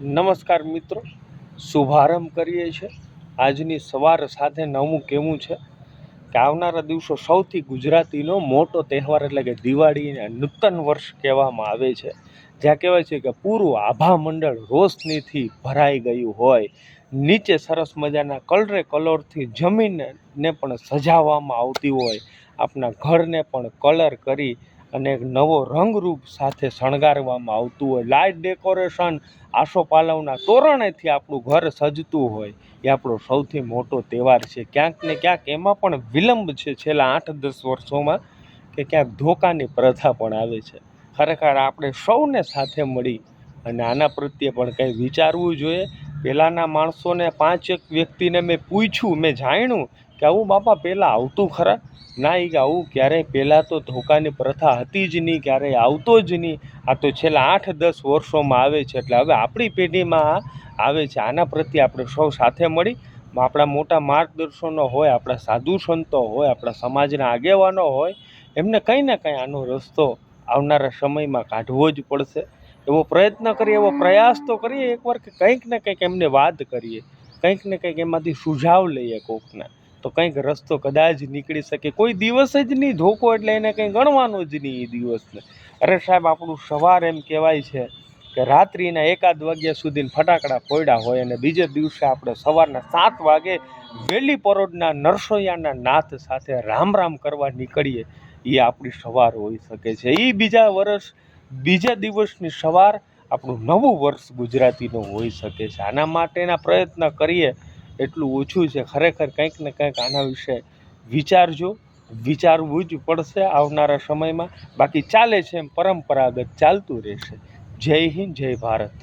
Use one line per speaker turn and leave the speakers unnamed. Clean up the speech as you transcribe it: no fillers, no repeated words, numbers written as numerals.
નમસ્કાર મિત્રો, શુભારંભ કરીએ છીએ આજની સવાર સાથે નવું કેવું છે કે આવનારા દિવસો સૌથી ગુજરાતીનો મોટો તહેવાર એટલે કે દિવાળીને નૂતન વર્ષ કહેવામાં આવે છે, જ્યાં કહેવાય છે કે પૂરું આભા મંડળ રોશનીથી ભરાઈ ગયું હોય, નીચે સરસ મજાના કલરે કલરથી જમીનને પણ સજાવવામાં આવતી હોય, આપણા ઘરને પણ કલર કરી અને એક નવો રંગરૂપ સાથે શણગારવામાં આવતું હોય, લાઇટ ડેકોરેશન આસોપાલવના તોરણેથી આપણું ઘર સજતું હોય, એ આપણો સૌથી મોટો તહેવાર છે. ક્યાંક ને ક્યાંક એમાં પણ વિલંબ છે છેલ્લા 8-10 વર્ષોમાં, કે ક્યાંક ધોકાની પ્રથા પણ આવે છે. ખરેખર આપણે સૌને સાથે મળી અને આના પ્રત્યે પણ કંઈ વિચારવું જોઈએ. પહેલાંના માણસોને 5 વ્યક્તિને મેં પૂછ્યું, મેં જાણ્યું કે આવું બાપા પહેલાં આવતું ખરા? ના, એ કે આવું ક્યારેય પહેલાં તો ધોકાની પ્રથા હતી જ નહીં, ક્યારેય આવતો જ નહીં. આ તો છેલ્લા 8-10 વર્ષોમાં આવે છે, એટલે હવે આપણી પેઢીમાં આવે છે. આના પ્રત્યે આપણે સૌ સાથે મળી, આપણા મોટા માર્ગદર્શનો હોય, આપણા સાધુ સંતો હોય, આપણા સમાજના આગેવાનો હોય, એમને કંઈ ને કંઈ આનો રસ્તો આવનારા સમયમાં કાઢવો જ પડશે. એવો પ્રયત્ન કરીએ, એવો પ્રયાસ તો કરીએ એકવાર કે કંઈક ને કંઈક એમને વાત કરીએ, કંઈક ને કંઈક એમાંથી સુઝાવ લઈએ કોકના, તો કંઈક રસ્તો કદાચ નીકળી શકે. કોઈ દિવસ જ નહીં ધોકો એટલે એને કંઈ ગણવાનો જ નહીં એ દિવસને. અરે સાહેબ, આપણું સવાર એમ કહેવાય છે કે રાત્રિના 1-1 વાગ્યા સુધી ફટાકડા ફોડ્યા હોય અને બીજે દિવસે આપણે સવારના 7 વાગે વહેલી પરોઢના નરસોઈયાના નાથ સાથે રામ રામ કરવા નીકળીએ, એ આપણી સવાર હોઈ શકે છે. એ બીજા દિવસની સવાર આપણું નવું વર્ષ ગુજરાતીનું હોઈ શકે છે. આના માટેના પ્રયત્ન કરીએ એટલું ઓછું છે. ખરેખર કંઈક ને કંઈક આના વિશે વિચારજો, વિચારવું જ પડશે આવનારા સમયમાં. બાકી ચાલે છે એમ પરંપરાગત ચાલતું રહેશે. જય હિન્દ, જય ભારત.